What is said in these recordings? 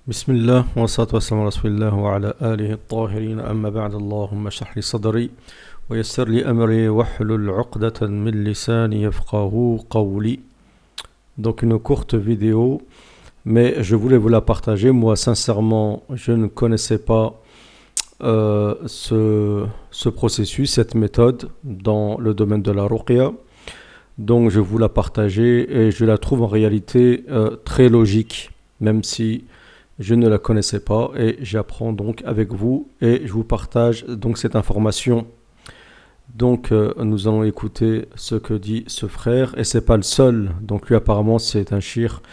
بسم الله والصلاة والسلام على رسول الله وعلى آله الطاهرين أما بعد اللهم اشرح لي صدري ويسر لي أمري واحلل عقدة من لساني يفقهوا قولي. Donc une courte vidéo, mais je voulais vous la partager. Moi sincèrement je ne connaissais pas ce processus, cette méthode dans le domaine de la ruqya. Donc je vais vous la partager et je la trouve en réalité très logique, même si je ne la connaissais pas, et j'apprends donc avec vous et je vous partage donc cette information. Donc nous allons écouter ce que dit ce frère, et c'est pas le seul. Donc lui apparemment c'est un shir,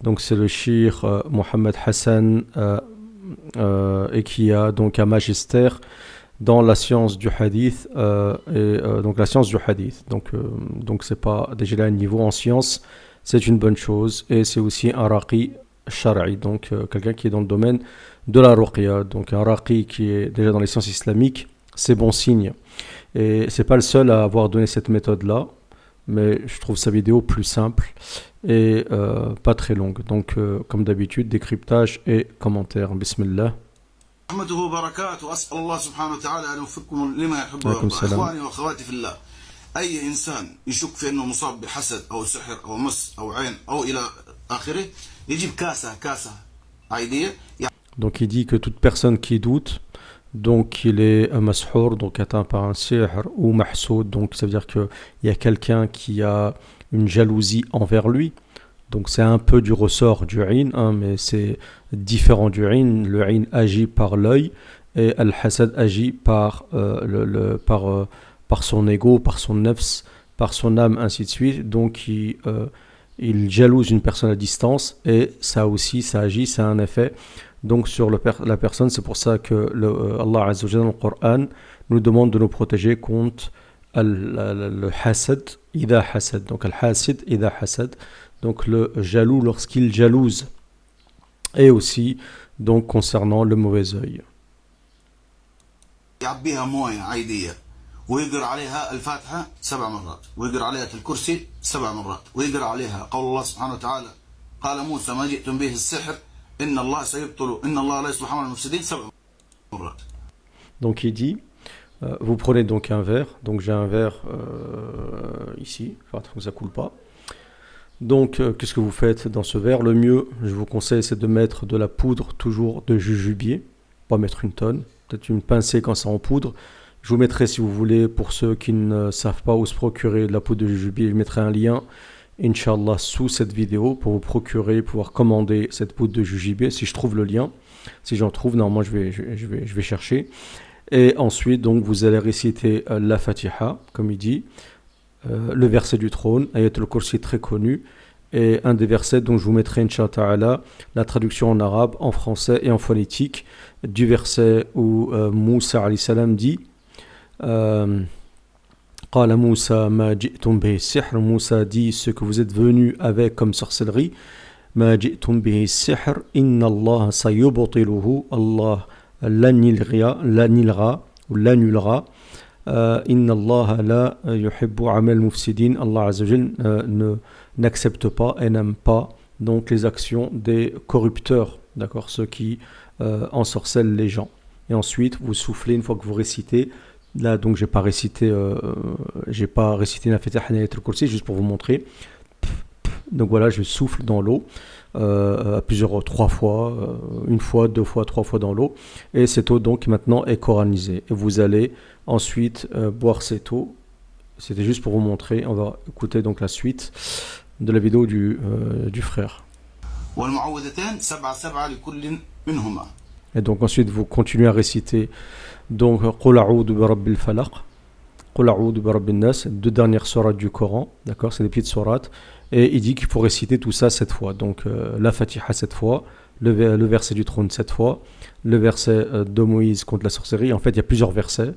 donc c'est le shir Mohamed Hassan, et qui a donc un magistère dans la science du hadith, donc la science du hadith. Donc c'est pas déjà un niveau en science, c'est une bonne chose, et c'est aussi un raqi Shar'i, donc quelqu'un qui est dans le domaine de la ruqya. Donc un raqi qui est déjà dans les sciences islamiques, c'est bon signe. Et c'est pas le seul à avoir donné cette méthode-là, mais je trouve sa vidéo plus simple et pas très longue. Donc comme d'habitude, décryptage et commentaires. Bismillah. رحمته وبركاته وأسأل الله سبحانه وتعالى أن يوفقكم لما يحب عليكم ويرضى. السلام. إخواني وأخواتي في الله، أي إنسان يشك في أنه مصاب بحسد أو سحر أو مس أو عين أو إلى آخره يجيب كاسة عيدية. Donc il dit que toute personne qui doute, donc il est un mashour, donc atteint par un sihr, ou mahsoud, donc ça veut dire qu'il y a quelqu'un qui a une jalousie envers lui. Donc c'est un peu du ressort du ayn, hein, mais c'est différent du ayn. Le ayn agit par l'œil et al-hasad agit par, par son ego, par son nefs, par son âme, ainsi de suite. Donc il jalouse une personne à distance, et ça aussi, ça agit, ça a un effet donc sur la personne. C'est pour ça que Allah Azza wa Jalla dans le Coran nous demande de nous protéger contre le hasad, idha hasad. Donc al-hasid, idha hasad. Donc le jaloux lorsqu'il jalouse, et aussi donc concernant le mauvais œil. يعبيها موية عيدية ويقرأ عليها الفاتحة 7 مرات ويقرأ عليها الكرسي 7 مرات ويقرأ عليها قول الله سبحانه وتعالى قال موسى ما جئتم به السحر إن الله سيبطل إن الله لا يصلح عمل المفسدين 7 مرات. Donc il dit vous prenez donc un verre, donc j'ai un verre ici, enfin ça coule pas. Donc, qu'est-ce que vous faites dans ce verre? Le mieux, je vous conseille, c'est de mettre de la poudre, toujours de jujubier, pas mettre une tonne, peut-être une pincée quand c'est en poudre. Je vous mettrai, si vous voulez, pour ceux qui ne savent pas où se procurer de la poudre de jujubier, je mettrai un lien, Inch'Allah, sous cette vidéo pour vous procurer, pouvoir commander cette poudre de jujubier, si je trouve le lien. Si j'en trouve, normalement, je vais chercher. Et ensuite, donc, vous allez réciter la Fatiha, comme il dit. Le verset du trône, Ayat al-Kursi très connu, et un des versets dont je vous mettrai Inch'Allah la traduction en arabe, en français et en phonétique, du verset où Moussa alayhi salam dit Qala Moussa ma ji'tum bihi sihr. Moussa dit ce que vous êtes venu avec comme sorcellerie. Ma ji'tum bihi sihr inna Allah sayubtiluhu. Allah l'annulera ou l'annulera. Inna Allah la yuhibbu amal mufsidin. Allah Azza wa Jal n'accepte pas et n'aime pas donc les actions des corrupteurs, d'accord, ceux qui ensorcellent les gens. Et ensuite vous soufflez une fois que vous récitez. Là donc j'ai pas récité la Fatiha et al-Kursi, juste pour vous montrer. Donc voilà, je souffle dans l'eau trois fois, une fois, 2 fois, 3 fois dans l'eau, et cette eau donc maintenant est coranisée, et vous allez ensuite boire cette eau. C'était juste pour vous montrer. On va écouter donc la suite de la vidéo du frère. Et donc ensuite vous continuez à réciter donc Qul a'udhu bi rabbil falaq, Qul a'udhu bi rabbin nas, 2 dernières sourates du Coran, d'accord, c'est des petites sourates. Et il dit qu'il faut réciter tout ça 7 fois. Donc la Fatiha 7 fois, le verset du trône 7 fois, le verset de Moïse contre la sorcellerie. En fait, il y a plusieurs versets,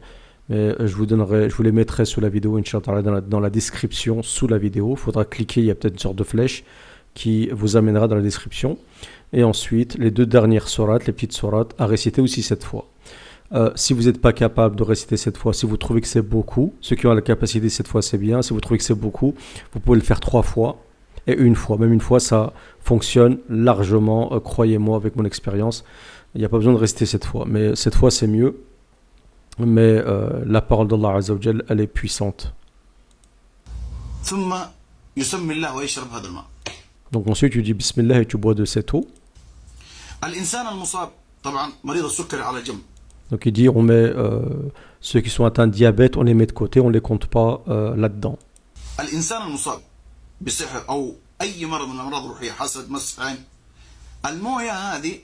mais je vous les mettrai sous la vidéo, Inch'Allah, dans la description sous la vidéo. Il faudra cliquer, il y a peut-être une sorte de flèche qui vous amènera dans la description. Et ensuite, les 2 dernières sourates, les petites sourates, à réciter aussi 7 fois. Si vous n'êtes pas capable de réciter 7 fois, si vous trouvez que c'est beaucoup, ceux qui ont la capacité 7 fois c'est bien, si vous trouvez que c'est beaucoup, vous pouvez le faire 3 fois. et une fois. Même une fois, ça fonctionne largement, croyez-moi, avec mon expérience. Il n'y a pas besoin de rester cette fois. Mais cette fois, c'est mieux. Mais la parole d'Allah Azza wa Jal, elle est puissante. ثم يسمي الله ويشرب هذا الماء. Donc ensuite, tu dis Bismillah et tu bois de cette eau. الإنسان المصاب طبعا مريض السكري على جنب. Donc il dit, on met ceux qui sont atteints de diabète, on les met de côté, on ne les compte pas là-dedans. الإنسان المصاب بسحر أو أي مرض من الأمراض الروحية حسد مس عين الموية هذه.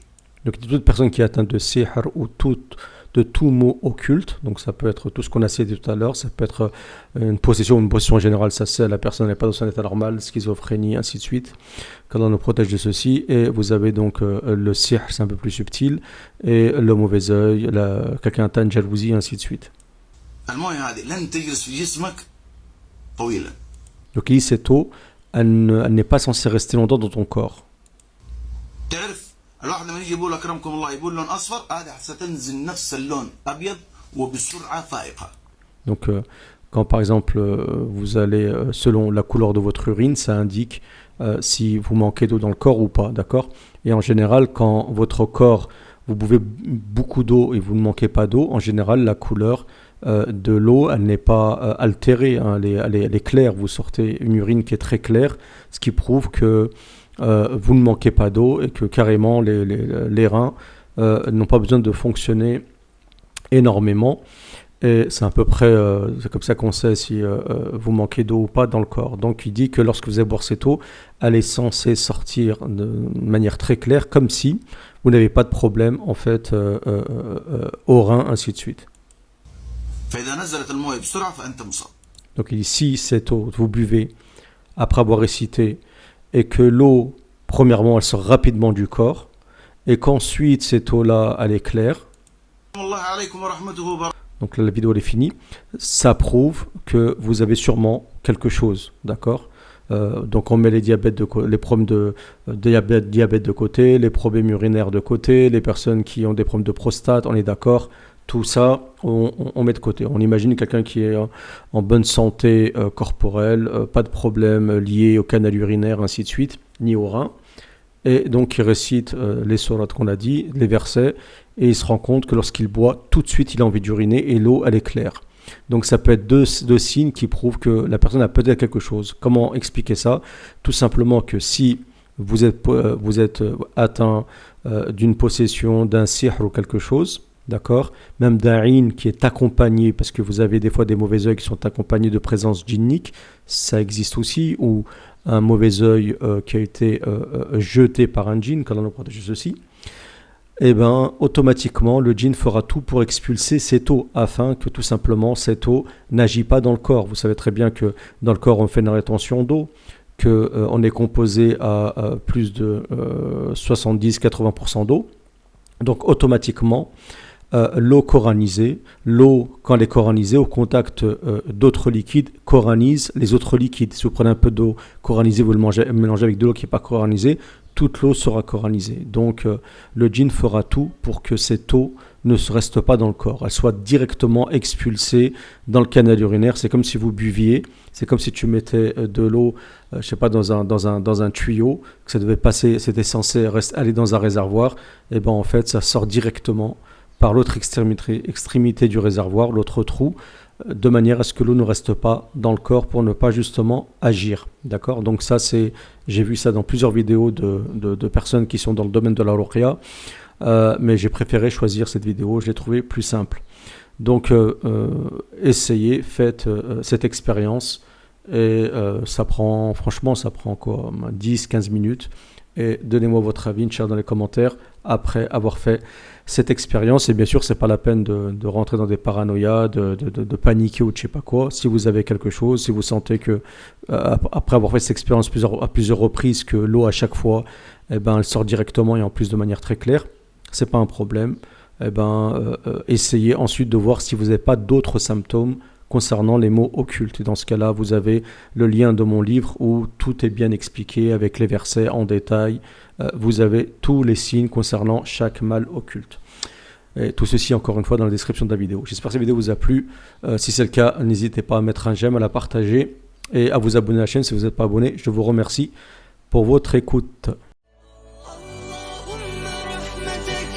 Donc toute personne qui est atteinte de sihr ou de tout mot occulte, donc ça peut être tout ce qu'on a cité tout à l'heure, ça peut être une possession générale, ça c'est la personne n'est pas dans son état normal, schizophrénie, ainsi de suite, qu'Allah nous protège de ceci. Et vous avez donc le sihr, c'est un peu plus subtil, et le mauvais œil, quelqu'un atteint de jalousie, ainsi de suite. الموية هذه لن تجلس في جسمك طويلا. Donc il dit cette eau, elle n'est pas censée rester longtemps dans ton corps. تعرف الواحد لما يجي يقول أكرمكم الله يقول لون أصفر هذا ستنزل نفس اللون أبيض وبسرعة فائقة. Donc quand par exemple vous allez selon la couleur de votre urine, ça indique si vous manquez d'eau dans le corps ou pas, d'accord? Et en général, quand votre corps, vous buvez beaucoup d'eau et vous ne manquez pas d'eau, en général la couleur de l'eau, elle n'est pas altérée, hein, elle est claire. Vous sortez une urine qui est très claire, ce qui prouve que vous ne manquez pas d'eau et que carrément les reins n'ont pas besoin de fonctionner énormément. Et c'est à peu près, c'est comme ça qu'on sait si vous manquez d'eau ou pas dans le corps. Donc il dit que lorsque vous allez boire cette eau, elle est censée sortir de manière très claire, comme si vous n'avez pas de problème en fait au rein, ainsi de suite. Donc il dit, si cette eau, vous buvez après avoir récité, et que l'eau, premièrement, elle sort rapidement du corps, et qu'ensuite cette eau-là, elle est claire, donc là, la vidéo elle est finie, ça prouve que vous avez sûrement quelque chose, d'accord? Donc on met les problèmes de diabète de côté, les problèmes urinaires de côté, les personnes qui ont des problèmes de prostate, on est d'accord? Tout ça, on met de côté. On imagine quelqu'un qui est en bonne santé corporelle, pas de problème lié au canal urinaire, ainsi de suite, ni au rein. Et donc, il récite les sourates qu'on a dit, les versets, et il se rend compte que lorsqu'il boit, tout de suite, il a envie d'uriner et l'eau, elle est claire. Donc, ça peut être deux signes qui prouvent que la personne a peut-être quelque chose. Comment expliquer ça? Tout simplement que si vous êtes atteint d'une possession, d'un sihr ou quelque chose, d'accord, même d'un ayn qui est accompagné, parce que vous avez des fois des mauvais œils qui sont accompagnés de présence djinnique, ça existe aussi, ou un mauvais œil qui a été jeté par un djinn, quand on nous protège ceci, et bien automatiquement le djinn fera tout pour expulser cette eau, afin que tout simplement cette eau n'agit pas dans le corps. Vous savez très bien que dans le corps on fait une rétention d'eau, qu'on est composé à plus de 70-80% d'eau, donc automatiquement l'eau coranisée, l'eau quand elle est coranisée au contact d'autres liquides coranise les autres liquides. Si vous prenez un peu d'eau coranisée, vous le mélangez avec de l'eau qui n'est pas coranisée, toute l'eau sera coranisée. Donc le djinn fera tout pour que cette eau ne se reste pas dans le corps, elle soit directement expulsée dans le canal urinaire. C'est comme si vous buviez, c'est comme si tu mettais de l'eau, je sais pas, dans un tuyau, que ça devait passer, c'était censé aller dans un réservoir, et ben en fait ça sort directement par l'autre extrémité du réservoir, l'autre trou, de manière à ce que l'eau ne reste pas dans le corps pour ne pas justement agir. D'accord? Donc ça, j'ai vu ça dans plusieurs vidéos de personnes qui sont dans le domaine de la ruqya, mais j'ai préféré choisir cette vidéo, je l'ai trouvée plus simple. Donc essayez, faites cette expérience, et ça prend quoi, 10-15 minutes, et donnez-moi votre avis, Inch'Allah, dans les commentaires, après avoir fait cette expérience. Et bien sûr, c'est pas la peine de rentrer dans des paranoïas, de paniquer ou de je sais pas quoi. Si vous avez quelque chose, si vous sentez que après avoir fait cette expérience à plusieurs reprises, que l'eau à chaque fois, elle sort directement et en plus de manière très claire, c'est pas un problème. Essayez ensuite de voir si vous n'avez pas d'autres symptômes concernant les mots occultes. Et dans ce cas-là, vous avez le lien de mon livre où tout est bien expliqué avec les versets en détail. Vous avez tous les signes concernant chaque mal occulte. Et tout ceci, encore une fois, dans la description de la vidéo. J'espère que cette vidéo vous a plu. Si c'est le cas, n'hésitez pas à mettre un j'aime, à la partager et à vous abonner à la chaîne si vous n'êtes pas abonné. Je vous remercie. pour votre écoute. اللهم رحمتك